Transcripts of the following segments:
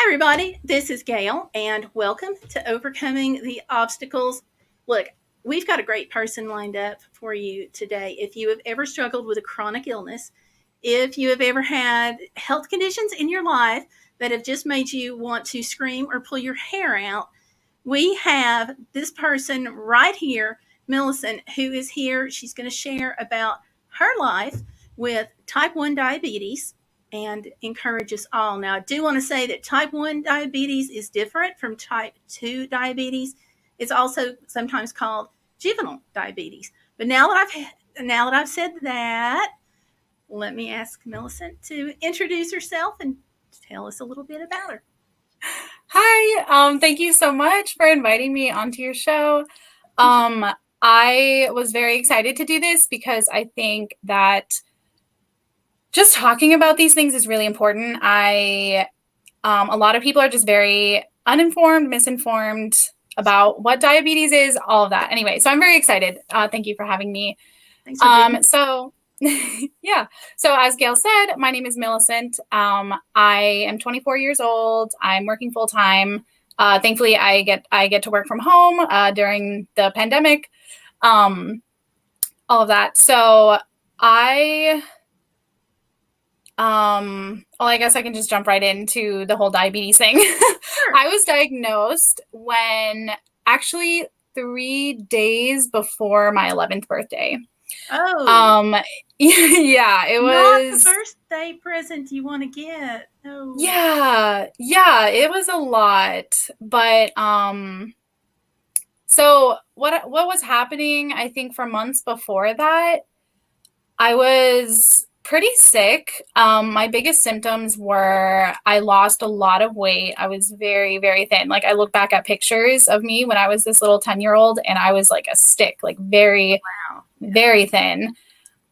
everybody. This is Gail, and welcome to Overcoming the Obstacles. Look, we've got a great person lined up for you today. If you have ever struggled with a chronic illness, if you have ever had health conditions in your life that have just made you want to scream or pull your hair out, we have this person right here, Millicent, who is here. She's going to share about her life with type 1 diabetes and encourage us all. Now, I do want to say that type 1 diabetes is different from type 2 diabetes. It's also sometimes called juvenile diabetes. But now that I've said that, let me ask Millicent to introduce herself and tell us a little bit about her. Hi, thank you so much for inviting me onto your show. I was very excited to do this because I think that just talking about these things is really important. A lot of people are just very uninformed, misinformed about what diabetes is, all of that. Anyway, so I'm very excited. Thank you for having me. Thanks for being here. So yeah. So as Gail said, my name is Millicent. I am 24 years old. I'm working full time. Thankfully, I get to work from home during the pandemic. All of that. So I guess I can just jump right into the whole diabetes thing. Sure. I was diagnosed when actually 3 days before my 11th birthday. Oh. Yeah, it was not the birthday present you want to get. Oh. Yeah, it was a lot. But so what was happening, I think for months before that, I was pretty sick. My biggest symptoms were I lost a lot of weight. I was very, very thin. Like I look back at pictures of me when I was this little 10-year-old and I was like a stick, like very, very thin.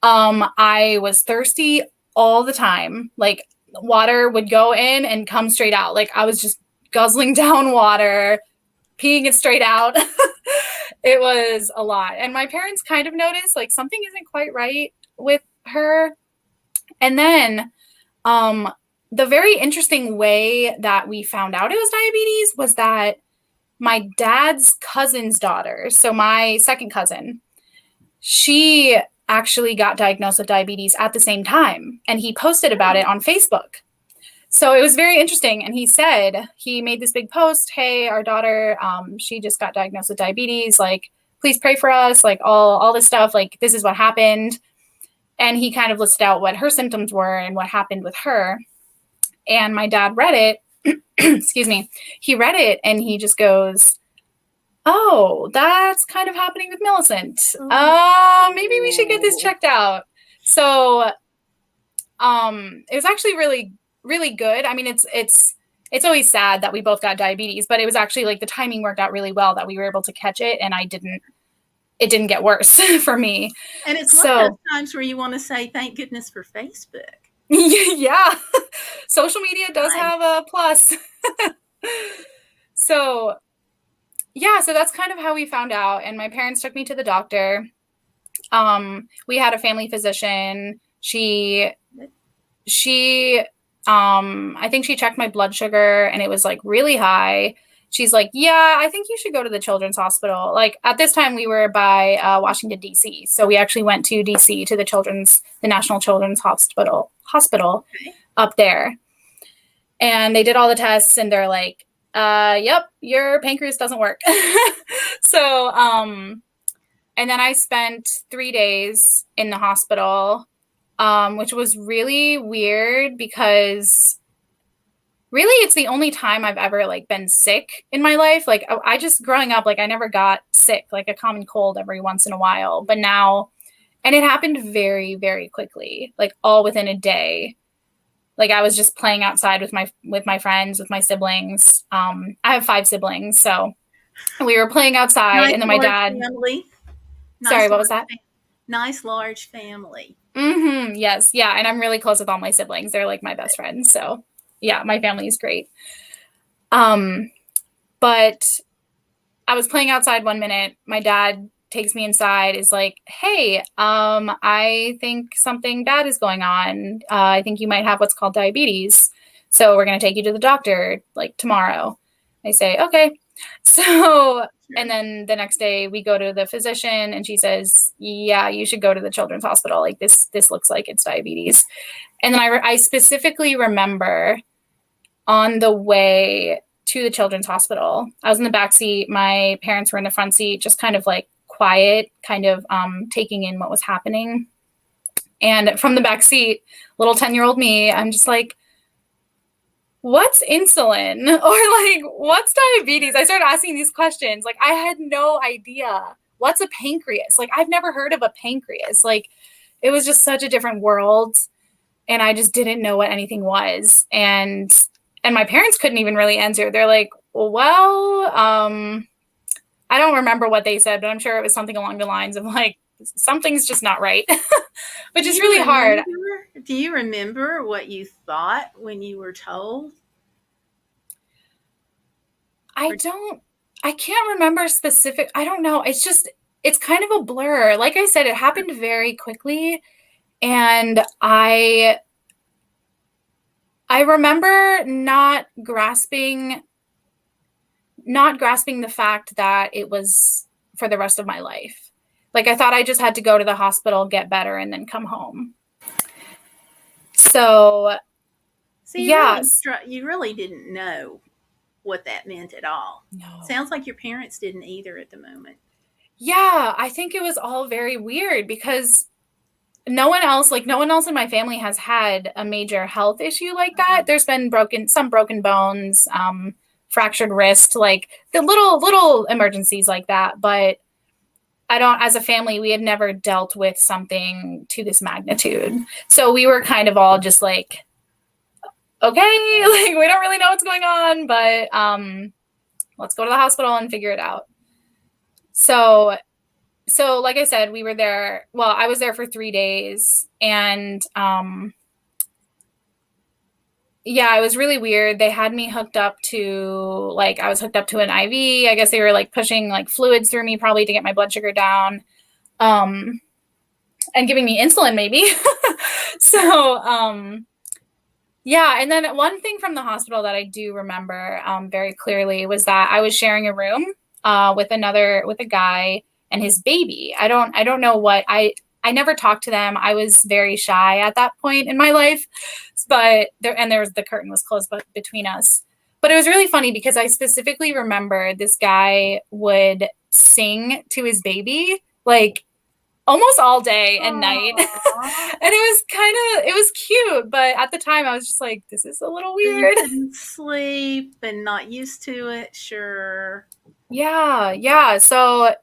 I was thirsty all the time. Like water would go in and come straight out. Like I was just guzzling down water, peeing it straight out. It was a lot. And my parents kind of noticed like something isn't quite right with her. And then the very interesting way that we found out it was diabetes was that my dad's cousin's daughter, so my second cousin, she actually got diagnosed with diabetes at the same time. And he posted about it on Facebook. So it was very interesting. And he made this big post, hey, our daughter, she just got diagnosed with diabetes. Like, please pray for us. Like all this stuff, like this is what happened. And he kind of listed out what her symptoms were and what happened with her. And my dad read it. Excuse me. He read it and he just goes, oh, that's kind of happening with Millicent. Maybe we should get this checked out. So it was actually really, really good. I mean, it's always sad that we both got diabetes, but it was actually like the timing worked out really well that we were able to catch it and it didn't get worse for me. And it's one of those times where you want to say, thank goodness for Facebook. Yeah. Social media does have a plus. So that's kind of how we found out. And my parents took me to the doctor. We had a family physician. She I think she checked my blood sugar and it was like really high. She's like, yeah, I think you should go to the children's hospital. Like at this time we were by Washington, D.C. So we actually went to D.C. to the National Children's Hospital up there. And they did all the tests and they're like, yep, your pancreas doesn't work. So, and then I spent 3 days in the hospital, which was really weird because really it's the only time I've ever like been sick in my life. Like I just growing up, like I never got sick, like a common cold every once in a while, but now, and it happened very, very quickly, like all within a day. Like I was just playing outside with my friends, with my siblings. I have 5 siblings, so we were playing outside, nice, and then my dad. Family. Sorry, what was that? Nice large family. Mm-hmm. Yes, yeah, and I'm really close with all my siblings. They're like my best friends. So yeah, my family is great. But I was playing outside one minute. My dad takes me inside, is like, hey, I think something bad is going on. I think you might have what's called diabetes. So we're going to take you to the doctor like tomorrow. I say, okay. So, and then the next day we go to the physician and she says, yeah, you should go to the children's hospital. Like this looks like it's diabetes. And then I specifically remember on the way to the children's hospital, I was in the back seat. My parents were in the front seat, just kind of like quiet, kind of taking in what was happening. And from the back seat, little 10-year-old me, I'm just like, what's insulin? Or like, what's diabetes? I started asking these questions. Like, I had no idea. What's a pancreas? Like, I've never heard of a pancreas. Like, it was just such a different world. And I just didn't know what anything was. And my parents couldn't even really answer. They're like, well, I don't remember what they said, but I'm sure it was something along the lines of like, something's just not right, which is really hard. Do you remember what you thought when you were told? I can't remember specific. I don't know. It's kind of a blur. Like I said, it happened very quickly. And I remember not grasping the fact that it was for the rest of my life. Like I thought I just had to go to the hospital, get better, and then come home. So you really didn't know what that meant at all. No. Sounds like your parents didn't either at the moment. Yeah, I think it was all very weird because no one else in my family has had a major health issue like that. There's been some broken bones, fractured wrist, like the little emergencies like that. But as a family, we had never dealt with something to this magnitude. So we were kind of all just like, okay, like we don't really know what's going on, but let's go to the hospital and figure it out. So like I said, we were there. Well, I was there for 3 days and it was really weird. They had me hooked up to I was hooked up to an IV. I guess they were like pushing like fluids through me probably to get my blood sugar down. And giving me insulin maybe. So, and then one thing from the hospital that I do remember very clearly was that I was sharing a room with a guy and his baby. I don't know what I never talked to them. I was very shy at that point in my life, but the curtain was closed between us. But it was really funny because I specifically remember this guy would sing to his baby like almost all day and night. And it was cute. But at the time I was just like, this is a little weird. You couldn't sleep and not used to it. Sure. Yeah. So,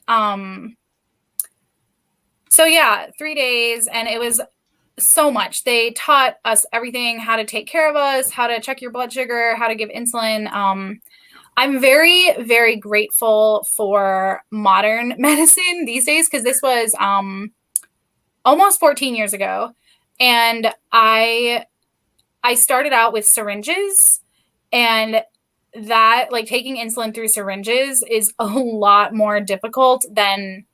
3 days and it was so much. They taught us everything, how to take care of us, how to check your blood sugar, how to give insulin. I'm very, very grateful for modern medicine these days because this was almost 14 years ago. And I started out with syringes, and that like taking insulin through syringes is a lot more difficult than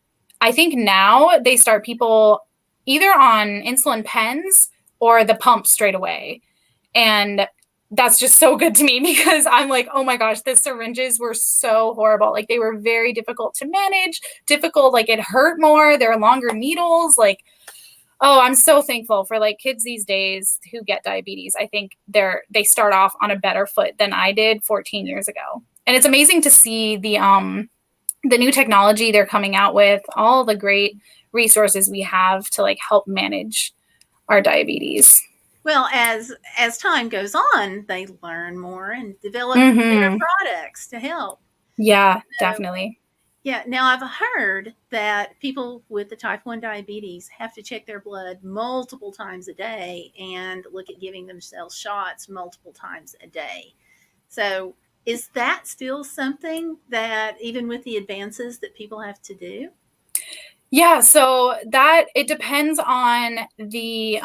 I think now. They start people either on insulin pens or the pump straight away. And that's just so good to me because I'm like, oh my gosh, the syringes were so horrible. Like they were very difficult to manage, like it hurt more. There are longer needles. Like, oh, I'm so thankful for like kids these days who get diabetes. I think they start off on a better foot than I did 14 years ago. And it's amazing to see the new technology they're coming out with, all the great resources we have to like help manage our diabetes. Well, as time goes on, they learn more and develop better products to help. Yeah, definitely. Yeah. Now I've heard that people with the type 1 diabetes have to check their blood multiple times a day and look at giving themselves shots multiple times a day. So is that still something that even with the advances that people have to do? Yeah, so that it depends on the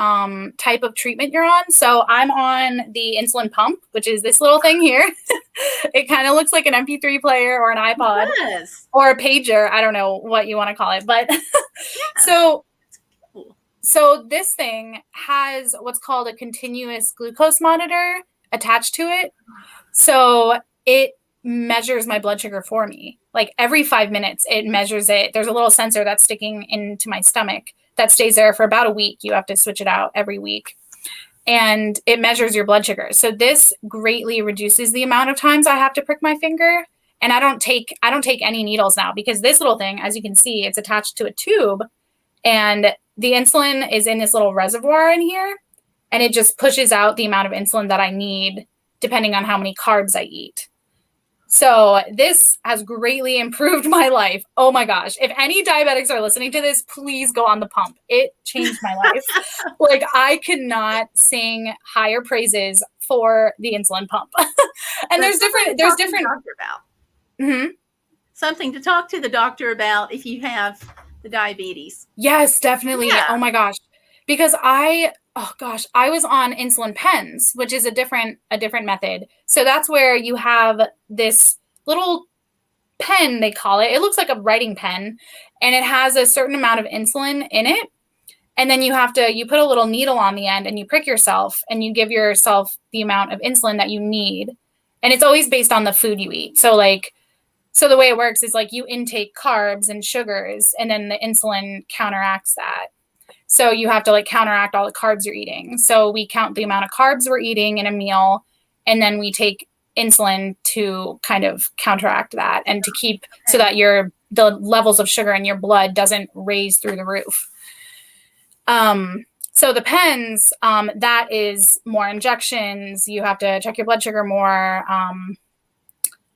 type of treatment you're on. So I'm on the insulin pump, which is this little thing here. It kind of looks like an MP3 player or an iPod or a pager. I don't know what you want to call it, but so this thing has what's called a continuous glucose monitor. attached to it. So it measures my blood sugar for me. Like every 5 minutes, it measures it. There's a little sensor that's sticking into my stomach that stays there for about a week. You have to switch it out every week. And it measures your blood sugar. So this greatly reduces the amount of times I have to prick my finger. And I don't take any needles now, because this little thing, as you can see, it's attached to a tube, and the insulin is in this little reservoir in here, and it just pushes out the amount of insulin that I need depending on how many carbs I eat. So this has greatly improved my life. Oh my gosh. If any diabetics are listening to this, please go on the pump. It changed my life. Like, I could not sing higher praises for the insulin pump. And there's different doctor about. Mm-hmm. Something to talk to the doctor about if you have the diabetes. Yes, definitely. Yeah. Oh my gosh. Because I was on insulin pens, which is a different method. So that's where you have this little pen, they call it. It looks like a writing pen, and it has a certain amount of insulin in it. And then you put a little needle on the end and you prick yourself, and you give yourself the amount of insulin that you need. And it's always based on the food you eat. So the way it works is like you intake carbs and sugars, and then the insulin counteracts that. So you have to like counteract all the carbs you're eating. So we count the amount of carbs we're eating in a meal, and then we take insulin to kind of counteract that, and to keep so that the levels of sugar in your blood doesn't raise through the roof. So the pens, that is more injections. You have to check your blood sugar more,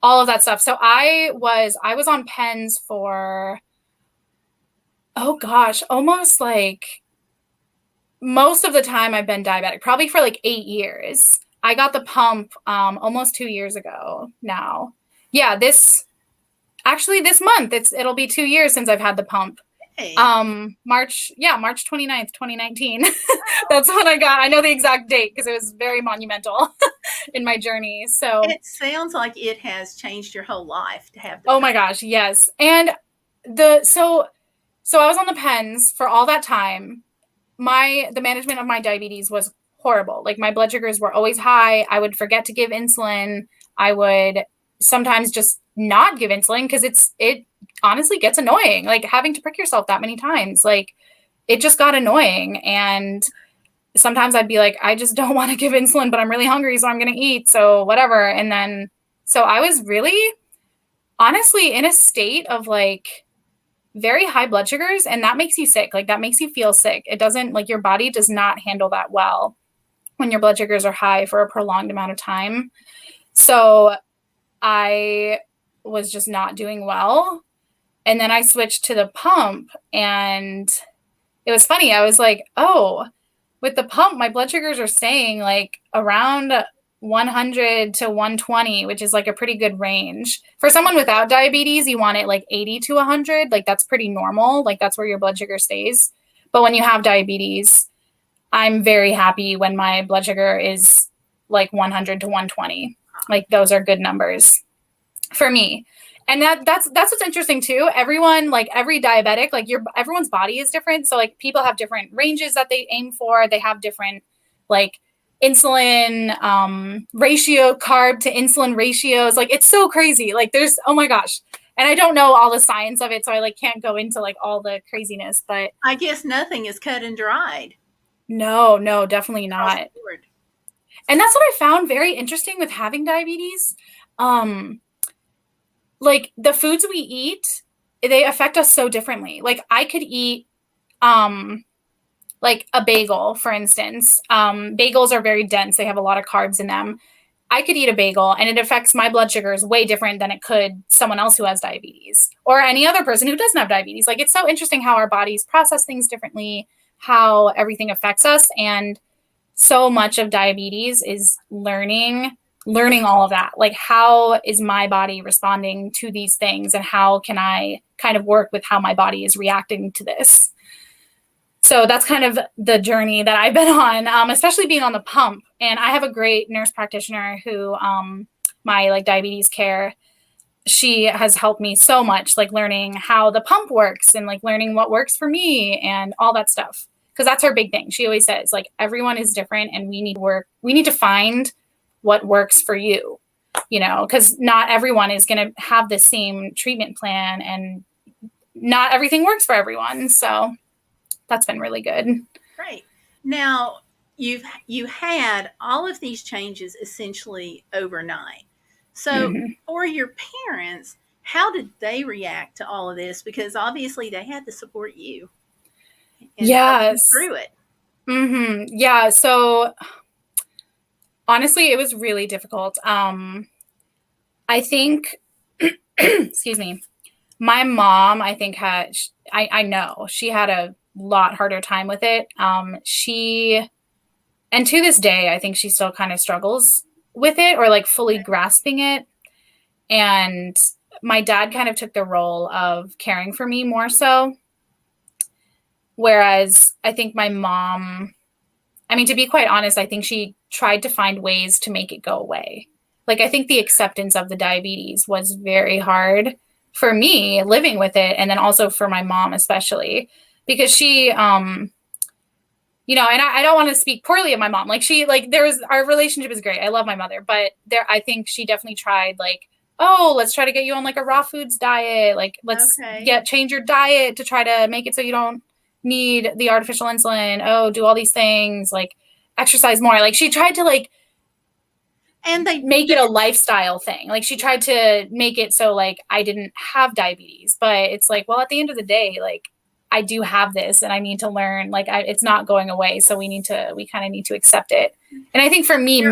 all of that stuff. So I was on pens for, oh gosh, almost like most of the time I've been diabetic, probably for like 8 years. I got the pump almost 2 years ago now. Yeah, this month, it'll be 2 years since I've had the pump. Hey. March 29th, 2019. That's when I got. I know the exact date because it was very monumental in my journey. So it sounds like it has changed your whole life to have the Oh my gosh, yes. And so I was on the pens for all that time. The management of my diabetes was horrible. Like, my blood sugars were always high. I would forget to give insulin. I would sometimes just not give insulin because it honestly gets annoying. Like, having to prick yourself that many times, like, it just got annoying. And sometimes I'd be like, I just don't want to give insulin, but I'm really hungry, so I'm going to eat. So whatever. And then, so I was really honestly in a state of like very high blood sugars, and that makes you sick. Like, that makes you feel sick. It doesn't, like, your body does not handle that well when your blood sugars are high for a prolonged amount of time. So I was just not doing well. And then I switched to the pump, and it was funny. I was like, oh, with the pump, my blood sugars are staying like around 100 to 120, which is like a pretty good range. For someone without diabetes, you want it like 80 to 100. Like, that's pretty normal. Like, that's where your blood sugar stays. But when you have diabetes, I'm very happy when my blood sugar is like 100 to 120. Like, those are good numbers for me. And that's what's interesting too. Everyone, like, every diabetic, like, everyone's body is different. So like, people have different ranges that they aim for. They have different like insulin ratio, carb to insulin ratios. Like, it's so crazy. Like, there's, oh my gosh. And I don't know all the science of it, so I like can't go into like all the craziness, but I guess nothing is cut and dried. No, definitely not. And that's what I found very interesting with having diabetes. Like, the foods we eat, they affect us so differently. Like, I could eat like a bagel, for instance. Bagels are very dense. They have a lot of carbs in them. I could eat a bagel and it affects my blood sugars way different than it could someone else who has diabetes, or any other person who doesn't have diabetes. Like, it's so interesting how our bodies process things differently, how everything affects us. And so much of diabetes is learning all of that. Like, how is my body responding to these things, and how can I kind of work with how my body is reacting to this? So that's kind of the journey that I've been on, especially being on the pump. And I have a great nurse practitioner who, my like diabetes care, she has helped me so much, like learning how the pump works and like learning what works for me and all that stuff. Because that's her big thing. She always says, like, everyone is different, and we need to find what works for you, because not everyone is going to have the same treatment plan, and not everything works for everyone. So that's been really good. Right. Now, you had all of these changes essentially overnight. So, Mm-hmm. for your parents, how did they react to all of this? Because obviously they had to support you and help you Yes. through it. Mm-hmm. Yeah. So honestly, it was really difficult. I think, excuse me, my mom, I think I know she had a lot harder time with it. And to this day, I think she still kind of struggles with it, or like fully grasping it. And my dad kind of took the role of caring for me more so. Whereas I think my mom, I mean, to be quite honest, I think she tried to find ways to make it go away. Like, I think the acceptance of the diabetes was very hard for me living with it. And then also for my mom, especially because she, and I don't want to speak poorly of my mom. Like, our relationship is great. I love my mother, but I think she definitely tried, like, oh, let's try to get you on like a raw foods diet. Like, let's change your diet to try to make it so you don't need the artificial insulin. Oh, do all these things, like exercise more. Like, she tried to and they make it a lifestyle thing. Like, she tried to make it so like I didn't have diabetes, but it's like, well, at the end of the day, like, I do have this and I need to learn, like, it's not going away. So we kind of need to accept it. And I think for me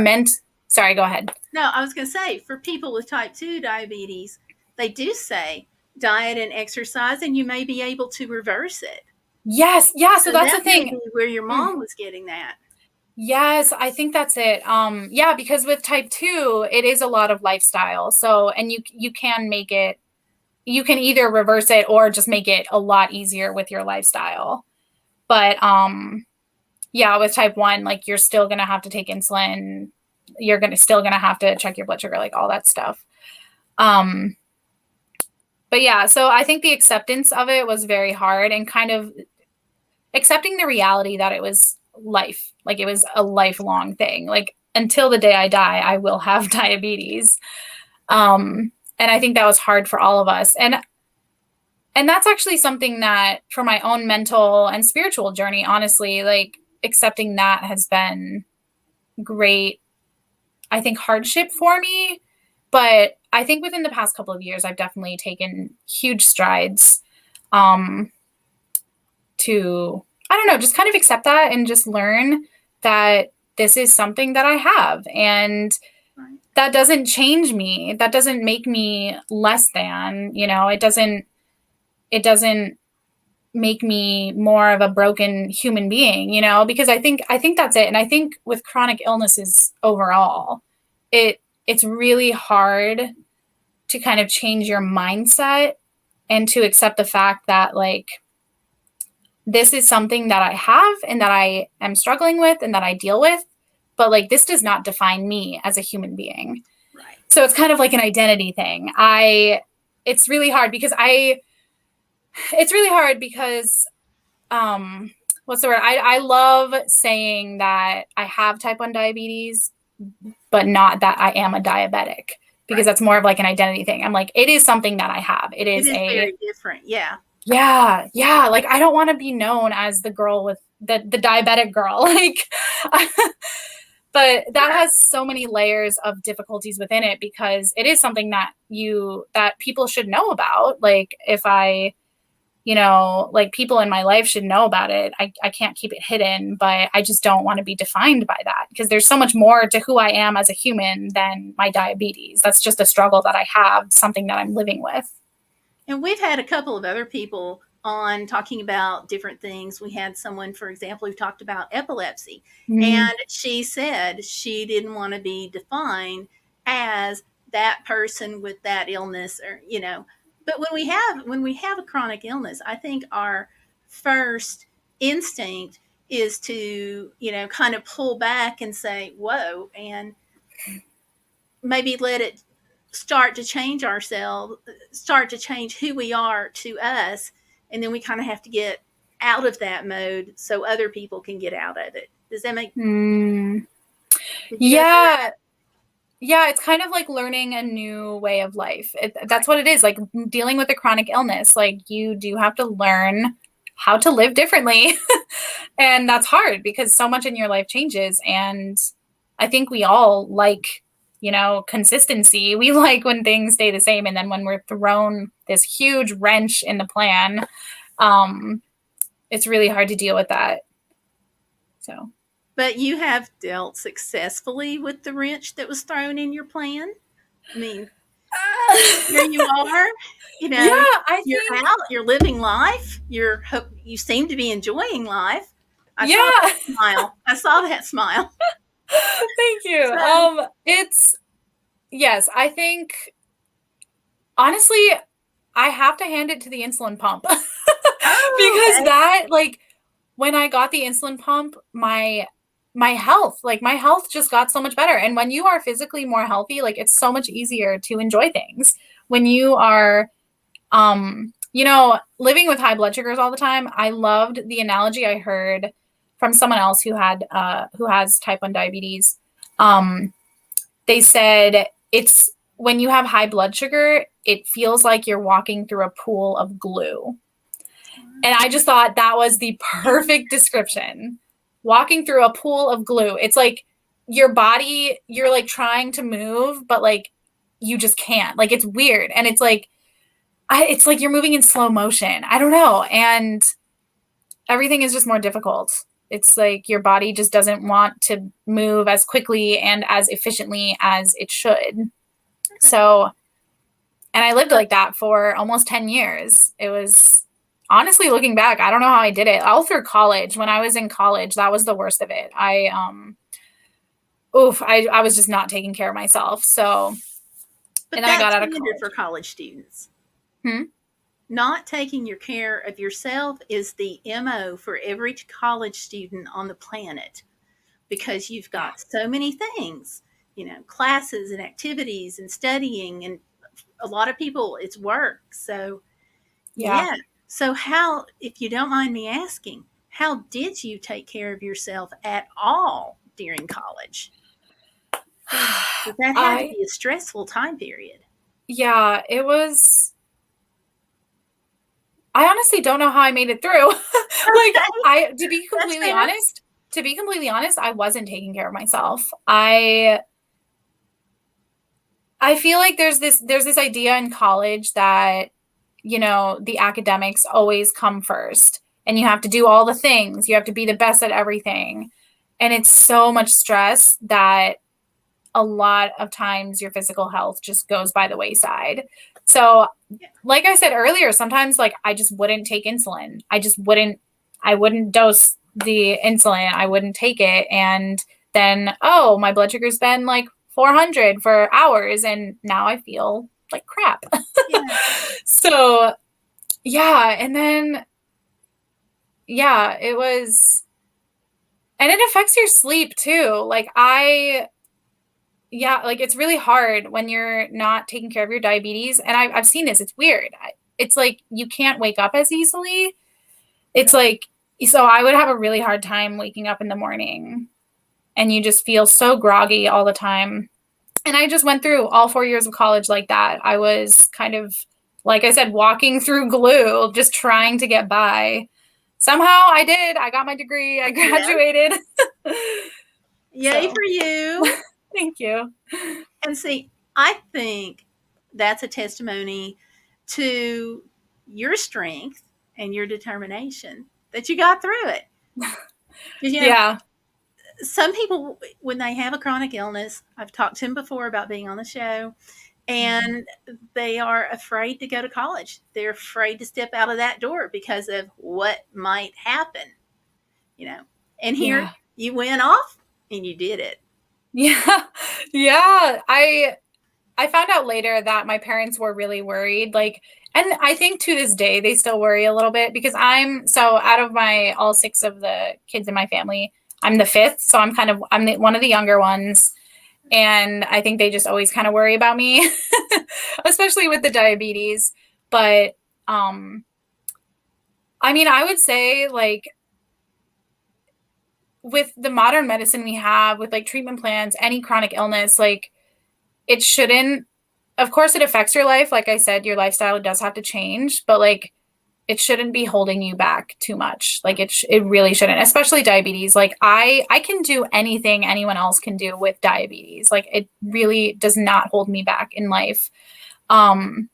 sorry, go ahead. No, I was going to say, for people with type 2 diabetes, they do say diet and exercise, and you may be able to reverse it. Yes. Yeah. So that's that the thing. May be where your mom was getting that. Yes, I think that's it. Yeah, because with type 2, it is a lot of lifestyle. So, and you can make it, you can either reverse it or just make it a lot easier with your lifestyle. But yeah, with type 1, like, you're still going to have to take insulin. You're still going to have to check your blood sugar, like all that stuff. But yeah, so I think the acceptance of it was very hard, and kind of accepting the reality that it was life. Like, it was a lifelong thing. Like, until the day I die, I will have diabetes. And I think that was hard for all of us. And that's actually something that, for my own mental and spiritual journey, honestly, like, accepting that has been great, I think, hardship for me. But I think within the past couple of years, I've definitely taken huge strides to, I don't know, just kind of accept that and just learn that this is something that I have. And that doesn't change me. That doesn't make me less than, it doesn't make me more of a broken human being, because I think that's it. And I think with chronic illnesses overall, it's really hard to kind of change your mindset and to accept the fact that, like, this is something that I have and that I am struggling with and that I deal with, but like, this does not define me as a human being. Right. So it's kind of like an identity thing. It's really hard because what's the word? I love saying that I have type 1 diabetes, but not that I am a diabetic, because that's more of like an identity thing. I'm like, it is something that I have. It is very different. Yeah. Yeah. Yeah. Like, I don't want to be known as the girl with the diabetic girl. Like, but that has so many layers of difficulties within it, because it is something that people should know about. Like, if like, people in my life should know about it. I can't keep it hidden, but I just don't want to be defined by that, because there's so much more to who I am as a human than my diabetes. That's just a struggle that I have, something that I'm living with. And we've had a couple of other people on talking about different things. We had someone, for example, who talked about epilepsy, and she said she didn't want to be defined as that person with that illness, or But when we have a chronic illness, I think our first instinct is to kind of pull back and say, "Whoa," and maybe let it start to change ourselves, start to change who we are to us. And then we kind of have to get out of that mode so other people can get out of it. Does that make Yeah. Yeah, it's kind of like learning a new way of life. That's what it is. Like dealing with a chronic illness, like you do have to learn how to live differently. And that's hard because so much in your life changes. And I think we all like, consistency. We like when things stay the same. And then when we're thrown this huge wrench in the plan, um, it's really hard to deal with that. So, But you have dealt successfully with the wrench that was thrown in your plan. I mean, here you are, you yeah, know, I you're think, out, you're living life, you seem to be enjoying life. I saw yeah, that smile. I saw that smile. thank you. So, Yes, I think honestly, I have to hand it to the insulin pump oh, because okay. that, like, when I got the insulin pump, my health just got so much better. And when you are physically more healthy, like it's so much easier to enjoy things. When you are living with high blood sugars all the time, I loved the analogy I heard from someone else who has type 1 diabetes. They said it's when you have high blood sugar, it feels like you're walking through a pool of glue. And I just thought that was the perfect description. Walking through a pool of glue. It's like your body, you're like trying to move, but like you just can't. Like it's weird. And it's like you're moving in slow motion. I don't know. And everything is just more difficult. It's like your body just doesn't want to move as quickly and as efficiently as it should. So, and I lived like that for almost 10 years. It was honestly looking back, I don't know how I did it. All through college. When I was in college, that was the worst of it. I was just not taking care of myself. So, But and then I got that's out of standard for college. college students. Hmm? Not taking your care of yourself is the MO for every college student on the planet because you've Yeah. got so many things, classes and activities and studying, and a lot of people it's work. So, Yeah. yeah. So, how, if you don't mind me asking, how did you take care of yourself at all during college? Because that had to I, be a stressful time period. yeah, it was, I honestly don't know how I made it through. Like Okay, that's fair. to be completely honest, I wasn't taking care of myself. I feel like there's this idea in college that, the academics always come first and you have to do all the things. You have to be the best at everything. And it's so much stress that a lot of times your physical health just goes by the wayside. So, Yeah. like I said earlier, sometimes like I just wouldn't take insulin. I wouldn't dose the insulin. I wouldn't take it. And then, oh, my blood sugar's been like 400 for hours and now I feel like crap. Yeah. So, yeah, and then yeah, it was and it affects your sleep too. Yeah, like it's really hard when you're not taking care of your diabetes. And I've seen this, it's weird. It's like you can't wake up as easily. It's like, so I would have a really hard time waking up in the morning and you just feel so groggy all the time. And I just went through all 4 years of college like that. I was kind of, like I said, walking through glue, just trying to get by. Somehow I did. I got my degree. I Yeah. graduated. Yay So for you. thank you. And see, I think that's a testimony to your strength and your determination that you got through it. Because, Yeah. some people, when they have a chronic illness, I've talked to them before about being on the show, and they are afraid to go to college. They're afraid to step out of that door because of what might happen, you know. And here Yeah. you went off and you did it. Yeah. Yeah. I found out later that my parents were really worried. Like, and I think to this day they still worry a little bit because I'm so out of my all six of the kids in my family, I'm the fifth. So one of the younger ones. And I think they just always kind of worry about me, especially with the diabetes. But I mean, I would say like with the modern medicine we have with like treatment plans, any chronic illness, like it shouldn't, of course it affects your life. Like I said, your lifestyle does have to change, but like it shouldn't be holding you back too much. Like it really shouldn't, especially diabetes. Like I can do anything anyone else can do with diabetes. Like it really does not hold me back in life. Um,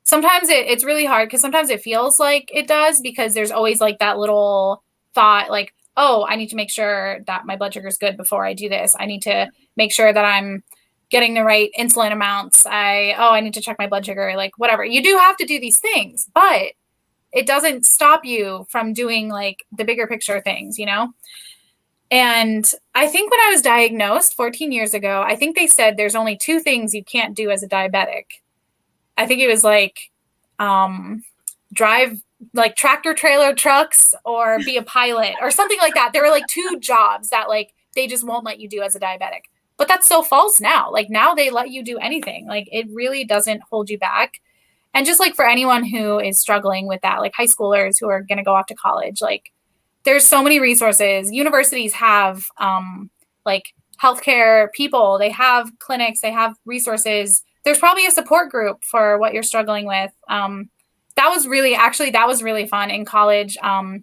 Sometimes it's really hard because sometimes it feels like it does because there's always like that little thought like, oh, I need to make sure that my blood sugar is good before I do this. I need to make sure that I'm getting the right insulin amounts. I need to check my blood sugar, like whatever. You do have to do these things, but it doesn't stop you from doing like the bigger picture things, you know? And I think when I was diagnosed 14 years ago, I think they said there's only two things you can't do as a diabetic. I think it was like drive like tractor trailer trucks or be a pilot or something like that. There were like two jobs that like they just won't let you do as a diabetic. But that's so false now. Like now they let you do anything. Like it really doesn't hold you back. And just like for anyone who is struggling with that, like high schoolers who are going to go off to college, like there's so many resources. Universities have like healthcare people, they have clinics, they have resources. There's probably a support group for what you're struggling with. That was really fun in college. I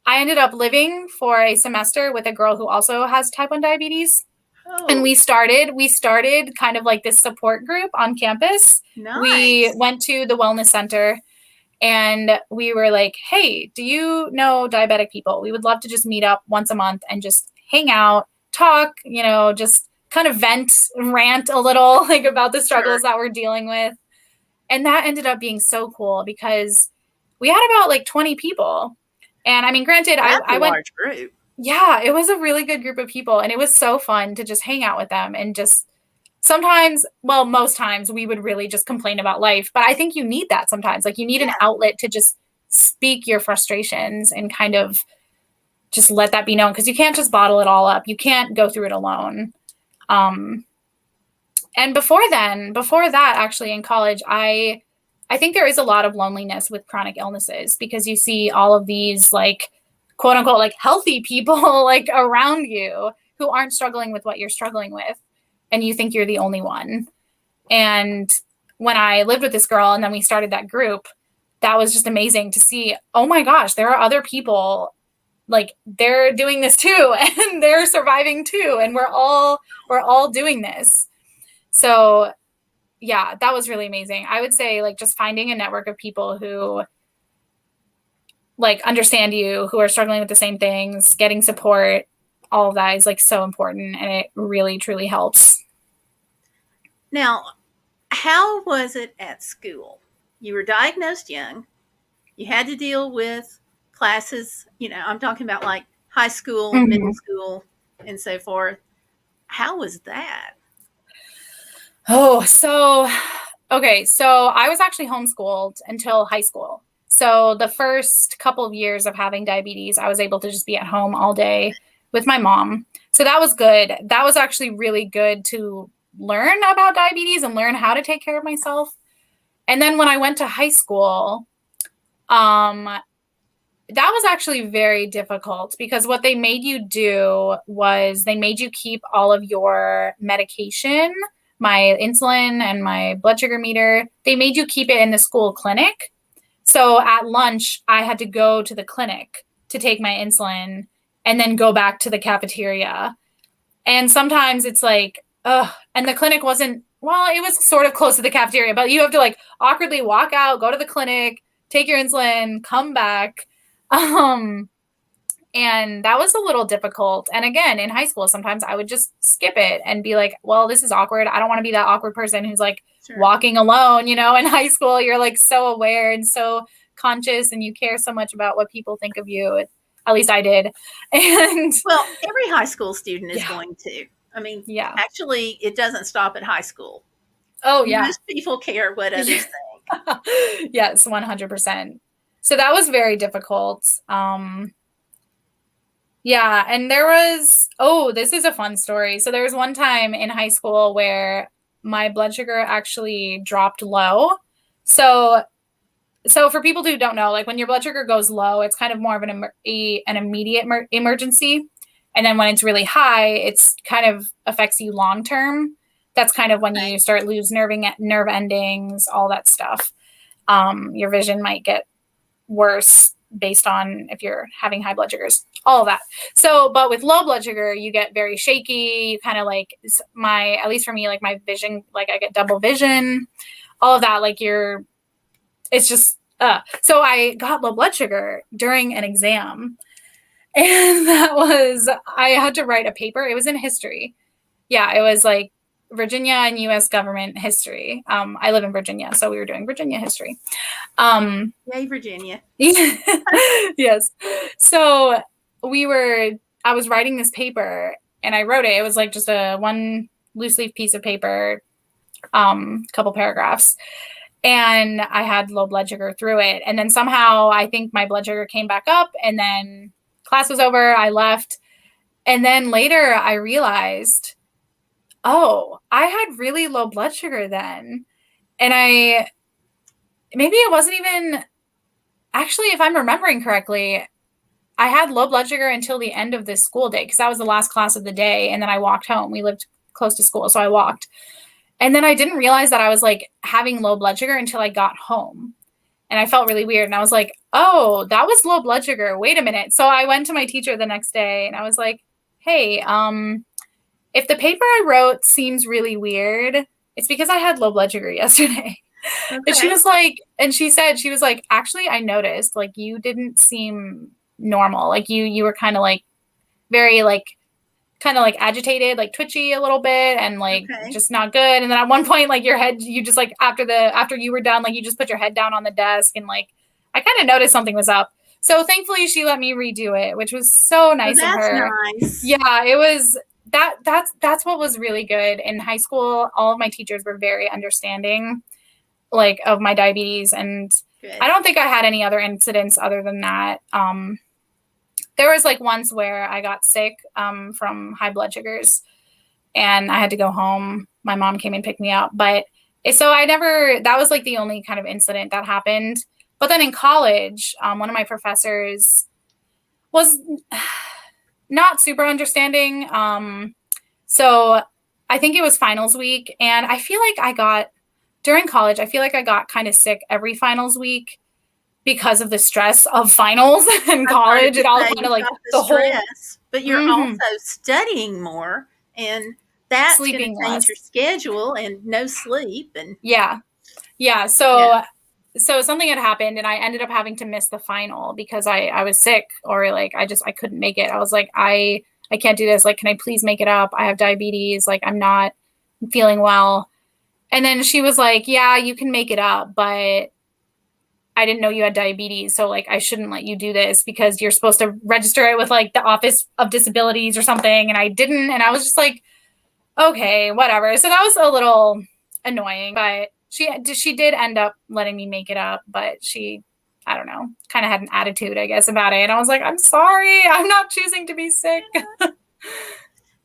ended up living for a semester with a girl who also has type 1 diabetes. Oh. And we started kind of like this support group on campus. Nice. We went to the wellness center and we were like, hey, do you know diabetic people? We would love to just meet up once a month and just hang out, talk, you know, just kind of rant a little like about the struggles that we're dealing with. And that ended up being so cool because we had about like 20 people. And I mean, granted, I went, large group. Yeah, it was a really good group of people. And it was so fun to just hang out with them and just most times we would really just complain about life. But I think you need that sometimes. Like you need an outlet to just speak your frustrations and kind of just let that be known because you can't just bottle it all up. You can't go through it alone. And before that, actually in college, I think there is a lot of loneliness with chronic illnesses because you see all of these like quote unquote, like healthy people like around you who aren't struggling with what you're struggling with. And you think you're the only one. And when I lived with this girl and then we started that group, that was just amazing to see, oh my gosh, there are other people like they're doing this too and they're surviving too. And we're all doing this. So yeah, that was really amazing. I would say like just finding a network of people who like understand you, who are struggling with the same things, getting support, all of that is like so important. And it really, truly helps. Now, how was it at school? You were diagnosed young. You had to deal with classes, you know, I'm talking about like high school, middle school, and so forth. How was that? Oh, so I was actually homeschooled until high school. So the first couple of years of having diabetes, I was able to just be at home all day with my mom. So that was good. That was actually really good to learn about diabetes and learn how to take care of myself. And then when I went to high school, that was actually very difficult because what they made you do was they made you keep all of your medication, my insulin and my blood sugar meter. They made you keep it in the school clinic. So at lunch, I had to go to the clinic to take my insulin and then go back to the cafeteria. And sometimes it's like, and the clinic wasn't, well, it was sort of close to the cafeteria, but you have to like awkwardly walk out, go to the clinic, take your insulin, come back. And that was a little difficult. And again, in high school, sometimes I would just skip it and be like, well, this is awkward. I don't want to be that awkward person who's like walking alone, you know. In high school, you're like so aware and so conscious and you care so much about what people think of you. At least I did. And well, every high school student is going to. I mean, actually, it doesn't stop at high school. Oh, yeah. Most people care what others think. Yes, 100%. So that was very difficult. Yeah. And there was, this is a fun story. So there was one time in high school where my blood sugar actually dropped low. So for people who don't know, like when your blood sugar goes low, it's kind of more of an immediate emergency. And then when it's really high, it's kind of affects you long term. that's kind of when Okay. you start lose nerve endings, all that stuff. Your vision might get worse based on if you're having high blood sugars, all of that. So, but with low blood sugar, you get very shaky. You kind of like at least for me, like my vision, like I get double vision, all of that. Like it's just, so I got low blood sugar during an exam, and I had to write a paper. It was in history. Yeah, it was like Virginia and U.S. government history. I live in Virginia, so we were doing Virginia history. Yay, Virginia. Yes. So I was writing this paper, and I wrote it. It was like just a one loose leaf piece of paper, couple paragraphs. And I had low blood sugar through it. And then somehow I think my blood sugar came back up, and then class was over. I left. And then later I realized, oh, I had really low blood sugar then. And maybe it wasn't even, actually, if I'm remembering correctly, I had low blood sugar until the end of this school day, because that was the last class of the day. And then I walked home. We lived close to school, so I walked. And then I didn't realize that I was like having low blood sugar until I got home. And I felt really weird. And I was like, oh, that was low blood sugar. Wait a minute. So I went to my teacher the next day, and I was like, hey, if the paper I wrote seems really weird, it's because I had low blood sugar yesterday. Okay. And she was like, actually, I noticed, like, you didn't seem normal. Like you were kind of like very like kind of like agitated, like twitchy a little bit, and like just not good. And then at one point, like your head, you just like after you were done, like you just put your head down on the desk, and like I kind of noticed something was up. So thankfully she let me redo it, which was so nice of her. Nice. Yeah, it was that's what was really good. In high school, all of my teachers were very understanding, like, of my diabetes, and good. I don't think I had any other incidents other than that. There was like once where I got sick from high blood sugars, and I had to go home. My mom came and picked me up, but so that was like the only kind of incident that happened. But then in college, one of my professors was not super understanding. So I think it was finals week, and I feel like during college, I feel like I got kind of sick every finals week because of the stress of finals in college. It all kind of like the stress, whole. But you're also studying more, and that's going to change your schedule, and no sleep, and yeah. So something had happened, and I ended up having to miss the final because I was sick, or like I couldn't make it. I was like, I can't do this. Like, can I please make it up? I have diabetes. Like, I'm not feeling well. And then she was like, yeah, you can make it up, but I didn't know you had diabetes. So like, I shouldn't let you do this because you're supposed to register it with like the Office of Disabilities or something. And I didn't. And I was just like, okay, whatever. So that was a little annoying, but she did end up letting me make it up, but I don't know, kind of had an attitude, I guess, about it. And I was like, I'm sorry, I'm not choosing to be sick.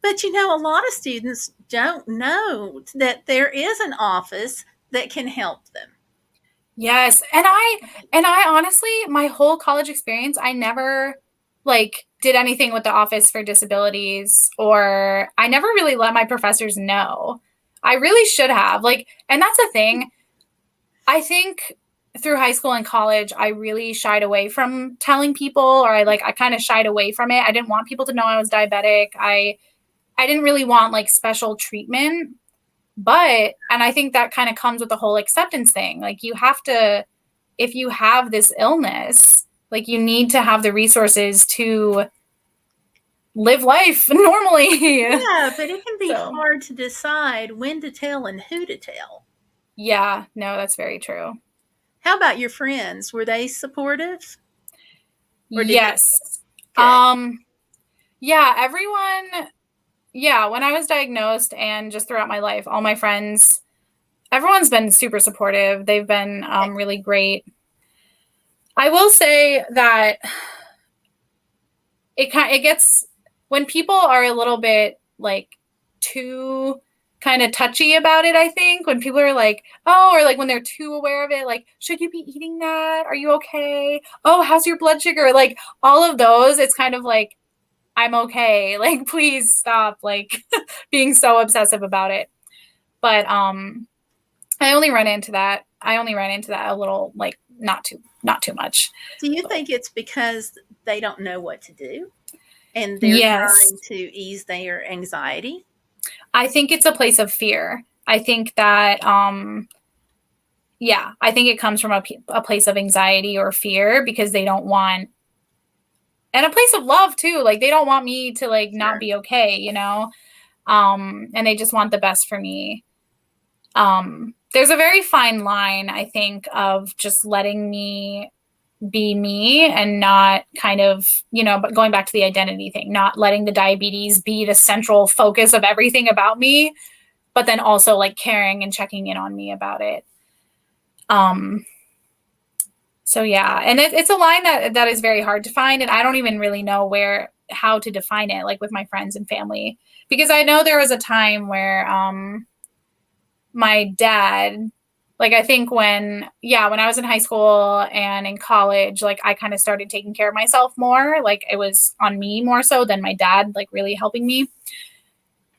But a lot of students don't know that there is an office that can help them. Yes. And I honestly, my whole college experience, I never like did anything with the Office for Disabilities, or I never really let my professors know. I really should have, like, and that's the thing. I think through high school and college, I really shied away from telling people, or I kind of shied away from it. I didn't want people to know I was diabetic. I didn't really want like special treatment. And I think that kind of comes with the whole acceptance thing. Like, you have to, if you have this illness, like, you need to have the resources to live life normally. Yeah, but it can be hard to decide when to tell and who to tell. Yeah, no, that's very true. How about your friends? Were they supportive? Yes. Yeah, everyone. Yeah, when I was diagnosed and just throughout my life, all my friends, everyone's been super supportive. They've been really great. I will say that it gets, when people are a little bit like too kind of touchy about it, I think, when people are like, oh, or like when they're too aware of it, like, should you be eating that? Are you okay? Oh, how's your blood sugar? Like, all of those, it's kind of like, I'm okay. Like, please stop, like, being so obsessive about it. But I only ran into that a little, like, not too much. Do you think it's because they don't know what to do and they're Yes. trying to ease their anxiety? I think it's a place of fear. I think that, yeah, I think it comes from a place of anxiety or fear, because they don't want, and a place of love too. Like, they don't want me to, like, not be okay, you know? And they just want the best for me. There's a very fine line, I think, of just letting me be me and not kind of, but going back to the identity thing, not letting the diabetes be the central focus of everything about me, but then also, like, caring and checking in on me about it. So yeah, and it's a line that is very hard to find, and I don't even really know how to define it, like, with my friends and family, because I know there was a time where my dad, like, I think when I was in high school and in college, like, I kind of started taking care of myself more. Like, it was on me more so than my dad, like, really helping me.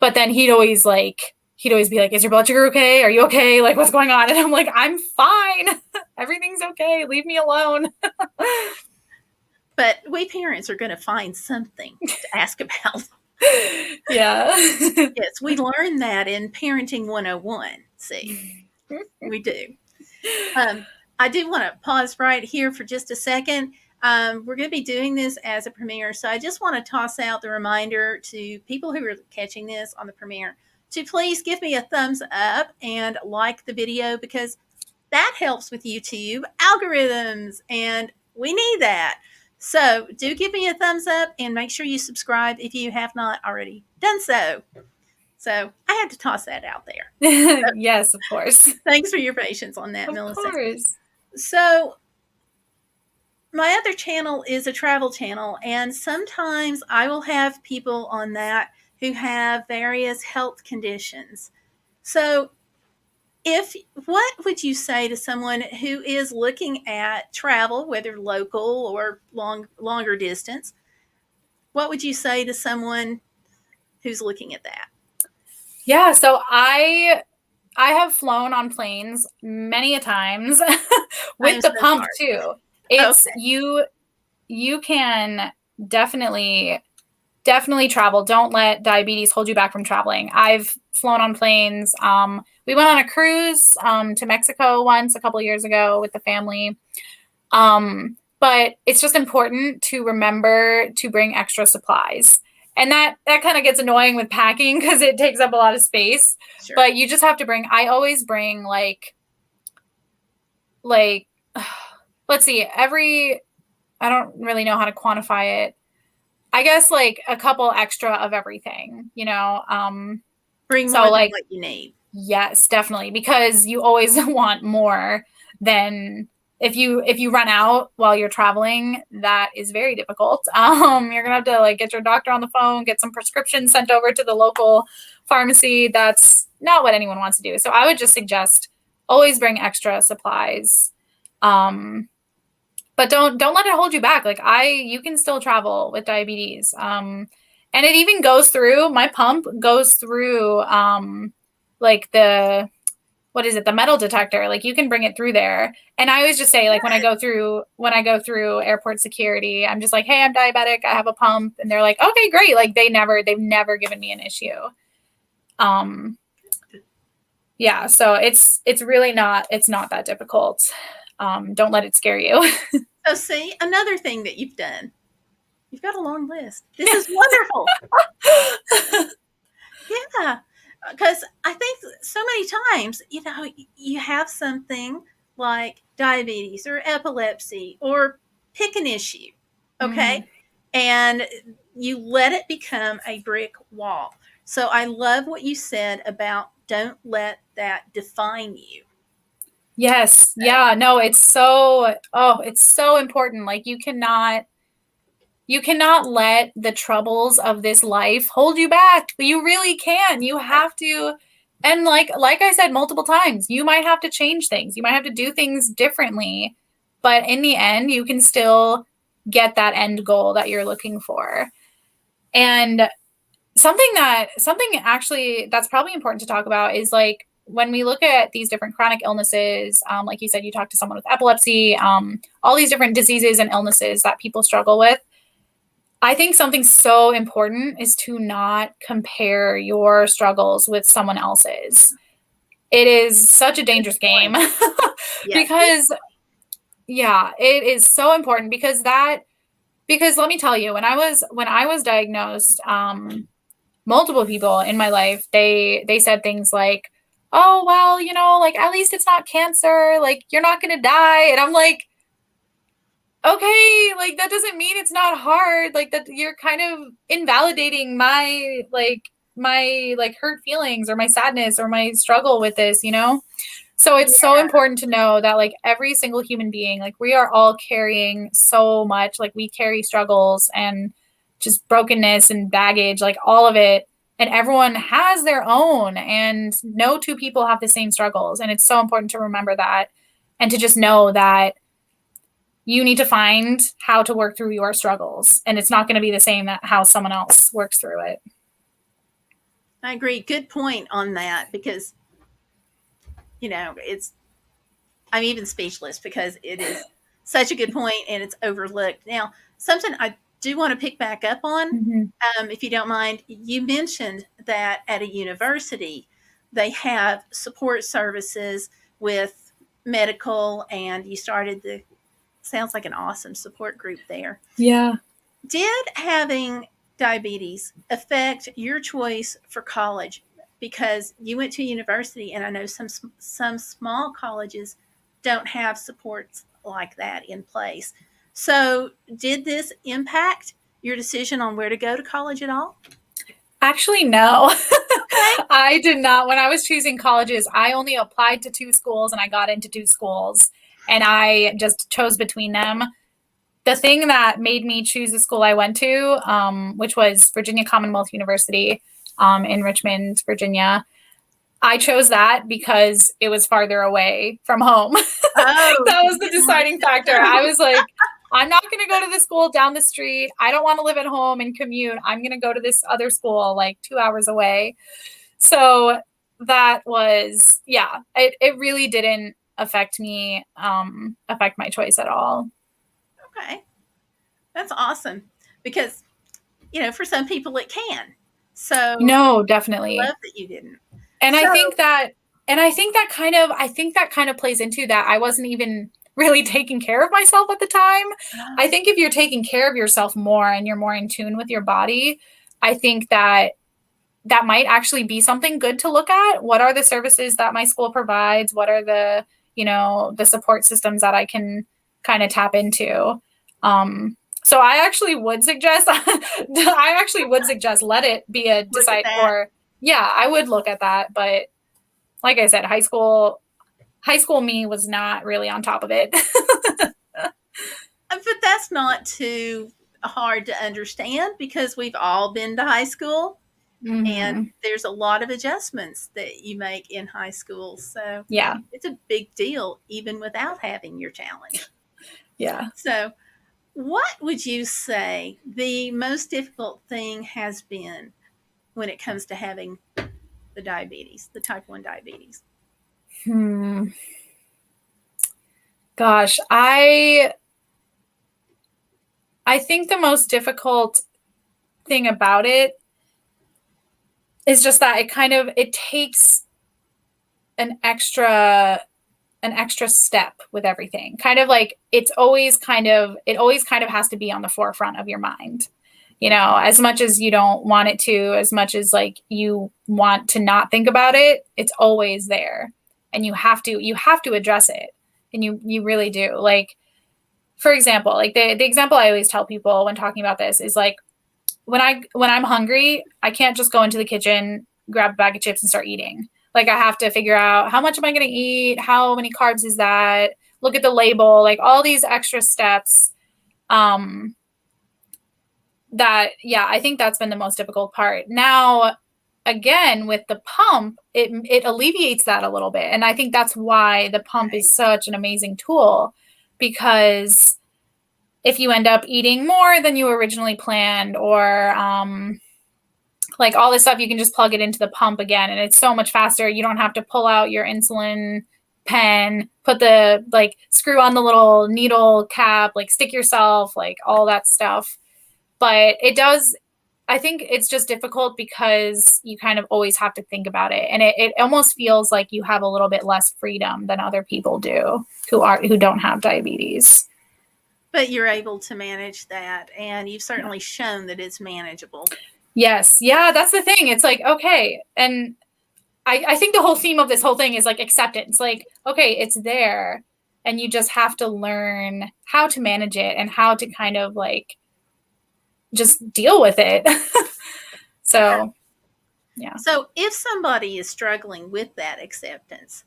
But then he'd always be like, is your blood sugar okay? Are you okay? Like, what's going on? And I'm like, I'm fine. Everything's okay. Leave me alone. But we parents are going to find something to ask about. Yeah. Yes, we learned that in Parenting 101. See, we do. I do want to pause right here for just a second. We're going to be doing this as a premiere, so I just want to toss out the reminder to people who are catching this on the premiere to please give me a thumbs up and like the video, because that helps with YouTube algorithms, and we need that. So do give me a thumbs up and make sure you subscribe if you have not already done so. So I had to toss that out there. Yes, of course. Thanks for your patience on that, Of Millicent. course. So my other channel is a travel channel, and sometimes I will have people on that who have various health conditions. So what would you say to someone who is looking at travel, whether local or longer distance? What would you say to someone who's looking at that? Yeah, so I have flown on planes many a times with the pump too. It's okay. You can definitely travel. Don't let diabetes hold you back from traveling. I've flown on planes. We went on a cruise to Mexico once a couple of years ago with the family. But it's just important to remember to bring extra supplies. And that kind of gets annoying with packing because it takes up a lot of space. Sure. But you just have to I always bring like let's see, I don't really know how to quantify it. I guess like a couple extra of everything, Bring more than what you need. Yes, definitely. Because you always want more than if you run out while you're traveling, that is very difficult. You're gonna have to like get your doctor on the phone, get some prescriptions sent over to the local pharmacy. That's not what anyone wants to do. So I would just suggest always bring extra supplies. But don't let it hold you back. Like you can still travel with diabetes. And it even goes through, my pump goes through like the metal detector. Like you can bring it through there. And I always just say, like, when I go through airport security, I'm just like, hey, I'm diabetic, I have a pump. And they're like, okay, great. Like they've never given me an issue. Yeah, so it's really not that difficult. Don't let it scare you. So see, another thing that you've done, you've got a long list. This is wonderful. Yeah, because I think so many times, you have something like diabetes or epilepsy or pick an issue, okay? Mm-hmm. And you let it become a brick wall. So I love what you said about don't let that define you. Yes. Yeah, no, it's so important. Like you cannot let the troubles of this life hold you back. You really can. You have to. And like I said multiple times, you might have to change things. You might have to do things differently. But in the end, you can still get that end goal that you're looking for. And something actually that's probably important to talk about is like when we look at these different chronic illnesses, like you said, you talked to someone with epilepsy, all these different diseases and illnesses that people struggle with. I think something so important is to not compare your struggles with someone else's. It is such a dangerous game because, it is so important because let me tell you, when I was diagnosed, multiple people in my life, they said things like, oh, well, like, at least it's not cancer. Like, you're not going to die. And I'm like, okay, like, that doesn't mean it's not hard. Like, that you're kind of invalidating my hurt feelings or my sadness or my struggle with this, So it's so important to know that, like, every single human being, like, we are all carrying so much, like, we carry struggles and just brokenness and baggage, like, all of it. And everyone has their own, and no two people have the same struggles. And it's so important to remember that and to just know that you need to find how to work through your struggles. And it's not going to be the same that how someone else works through it. I agree. Good point on that, because, I'm even speechless because it is such a good point and it's overlooked. Now, something I do want to pick back up on, if you don't mind, you mentioned that at a university, they have support services with medical, and you started sounds like an awesome support group there. Yeah. Did having diabetes affect your choice for college? Because you went to university, and I know some small colleges don't have supports like that in place. So did this impact your decision on where to go to college at all? Actually, no. Okay. I did not. When I was choosing colleges, I only applied to 2 schools and I got into 2 schools, and I just chose between them. The thing that made me choose the school I went to, which was Virginia Commonwealth University in Richmond, Virginia, I chose that because it was farther away from home. Oh, that was the deciding factor. I was like, I'm not going to go to the school down the street. I don't want to live at home and commute. I'm going to go to this other school like 2 hours away. So that was, it really didn't affect me, affect my choice at all. Okay. That's awesome, because, for some people it can. So no, definitely. I love that you didn't. And I think that kind of plays into that. I wasn't even really taking care of myself at the time. I think if you're taking care of yourself more and you're more in tune with your body, I think that might actually be something good to look at. What are the services that my school provides? What are the, the support systems that I can kind of tap into? So I actually would suggest, let it be a decide for, I would look at that. But like I said, high school me was not really on top of it. But that's not too hard to understand, because we've all been to high school, and there's a lot of adjustments that you make in high school. So it's a big deal even without having your challenge. Yeah. So what would you say the most difficult thing has been when it comes to having the diabetes, the type 1 diabetes? Gosh, I think the most difficult thing about it is just that it takes an extra step with everything. Kind of like it always kind of has to be on the forefront of your mind. As much as you don't want it to, as much as like you want to not think about it, it's always there, and you have to address it. And you really do. Like, for example, like the example I always tell people when talking about this is like, when I'm hungry, I can't just go into the kitchen, grab a bag of chips and start eating. Like, I have to figure out, how much am I going to eat? How many carbs is that? Look at the label, like all these extra steps. I think that's been the most difficult part. Now, again, with the pump, it alleviates that a little bit. And I think that's why the pump is such an amazing tool, because if you end up eating more than you originally planned, or like all this stuff, you can just plug it into the pump again, and it's so much faster. You don't have to pull out your insulin pen, put the like screw on the little needle cap, like stick yourself, like all that stuff. But it does, I think it's just difficult because you kind of always have to think about it. And it almost feels like you have a little bit less freedom than other people do who don't have diabetes. But you're able to manage that, and you've certainly shown that it's manageable. Yes. Yeah, that's the thing. It's like, okay. And I think the whole theme of this whole thing is like acceptance. Like, okay, it's there, and you just have to learn how to manage it and how to kind of like just deal with it. So, yeah. So if somebody is struggling with that acceptance,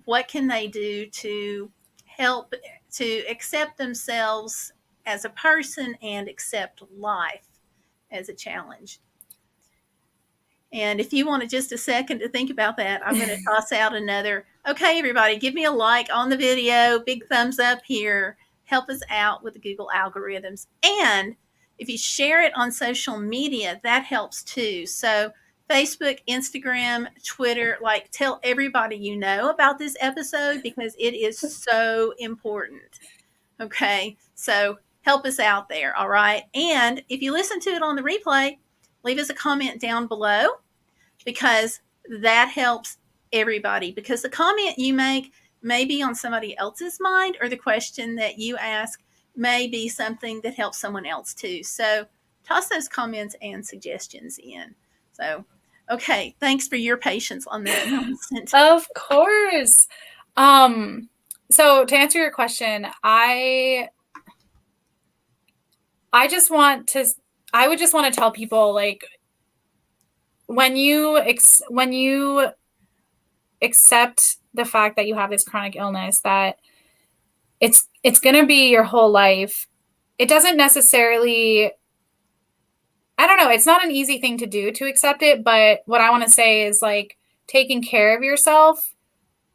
what can they do to help to accept themselves as a person and accept life as a challenge? And if you want just a second to think about that, I'm going to toss out another. Okay, everybody, give me a like on the video, big thumbs up here. Help us out with the Google algorithms. And if you share it on social media, that helps too. So Facebook, Instagram, Twitter, like tell everybody you know about this episode because it is so important. Okay, so help us out there, all right? And if you listen to it on the replay, leave us a comment down below because that helps everybody. Because the comment you make may be on somebody else's mind, or the question that you ask may be something that helps someone else too. So toss those comments and suggestions in. So, okay, thanks for your patience on that, Millicent. Of course. So to answer your question, I would just want to tell people, like, when you accept the fact that you have this chronic illness, that it's going to be your whole life. It doesn't necessarily, I don't know, it's not an easy thing to do to accept it, but what I want to say is, like, taking care of yourself,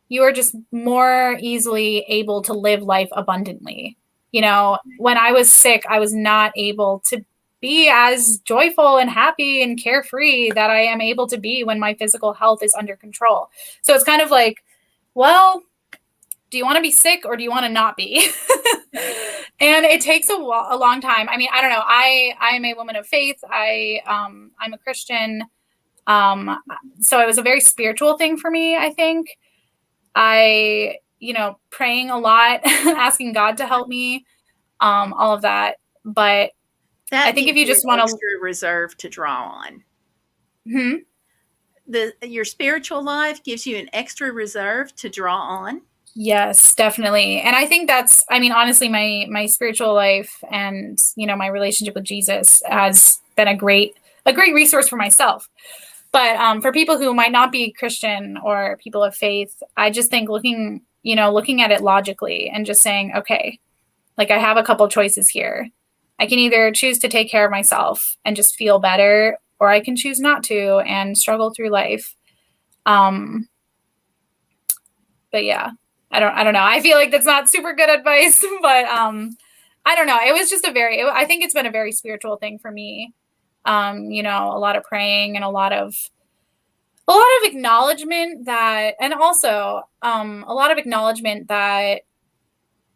you are just more easily able to live life abundantly. You know, when I was sick, I was not able to be as joyful and happy and carefree that I am able to be when my physical health is under control. So it's kind of like, well, do you want to be sick or do you want to not be? And it takes a long time. I mean, I don't know. I'm a woman of faith. I'm a Christian. So it was a very spiritual thing for me, I think. Praying a lot, asking God to help me, all of that. But that I think if you just want extra reserve to draw on, your spiritual life gives you an extra reserve to draw on. Yes, definitely. And I think that's, I mean, honestly, my spiritual life and, my relationship with Jesus has been a great resource for myself. But for people who might not be Christian or people of faith, I just think looking at it logically and just saying, okay, like, I have a couple choices here. I can either choose to take care of myself and just feel better, or I can choose not to and struggle through life. But yeah, I don't know. I feel like that's not super good advice, but I don't know. It was just I think it's been a very spiritual thing for me. A lot of praying and a lot of acknowledgement that, and also a lot of acknowledgement that,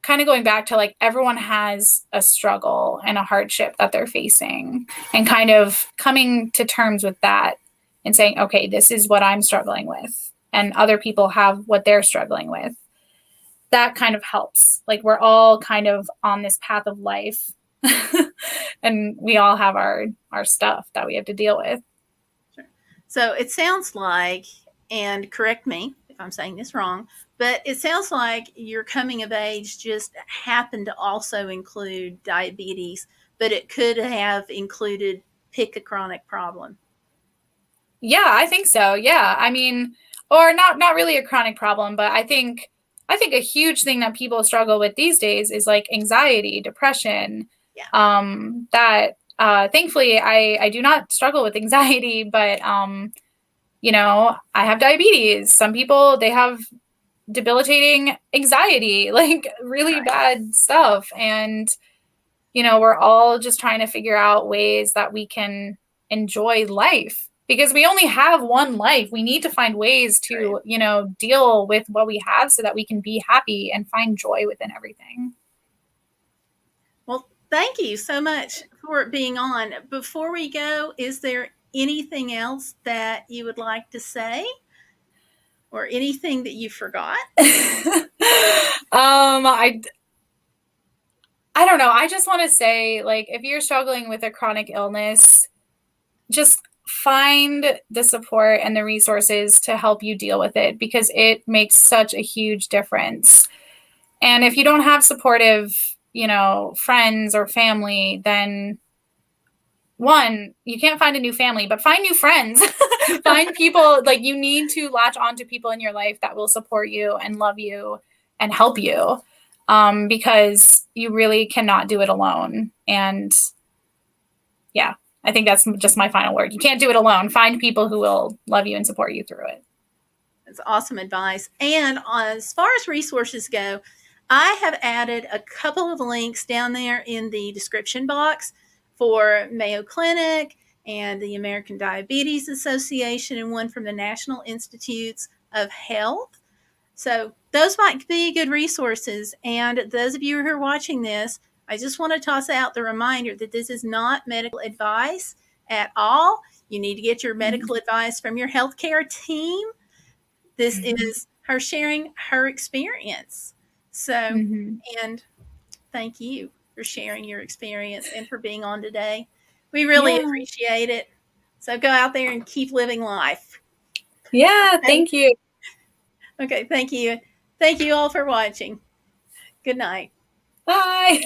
kind of going back to, like, everyone has a struggle and a hardship that they're facing, and kind of coming to terms with that and saying, okay, this is what I'm struggling with, and other people have what they're struggling with. That kind of helps. Like, we're all kind of on this path of life and we all have our stuff that we have to deal with. Sure. So it sounds like, and correct me if I'm saying this wrong, but it sounds like your coming of age just happened to also include diabetes, but it could have included pick a chronic problem. Yeah, I think so. Yeah. I mean, or not really a chronic problem, but I think a huge thing that people struggle with these days is, like, anxiety, depression. Yeah. Thankfully I do not struggle with anxiety, but I have diabetes. Some people, they have debilitating anxiety, like really bad stuff. And, we're all just trying to figure out ways that we can enjoy life, because we only have one life. We need to find ways to, deal with what we have so that we can be happy and find joy within everything. Well, thank you so much for being on. Before we go, is there anything else that you would like to say, or anything that you forgot? I don't know. I just want to say, like, if you're struggling with a chronic illness, just find the support and the resources to help you deal with it, because it makes such a huge difference. And if you don't have supportive, friends or family, then one, you can't find a new family, but find new friends. Find people, like, you need to latch onto people in your life that will support you and love you and help you, because you really cannot do it alone. And yeah, I think that's just my final word. You can't do it alone. Find people who will love you and support you through it. That's awesome advice. And as far as resources go, I have added a couple of links down there in the description box for Mayo Clinic and the American Diabetes Association, and one from the National Institutes of Health. So those might be good resources. And those of you who are watching this, I just want to toss out the reminder that this is not medical advice at all. You need to get your medical advice from your healthcare team. This is her sharing her experience. So, and thank you for sharing your experience and for being on today. We really appreciate it. So go out there and keep living life. Yeah, thank you. Okay, thank you. Thank you all for watching. Good night. Bye.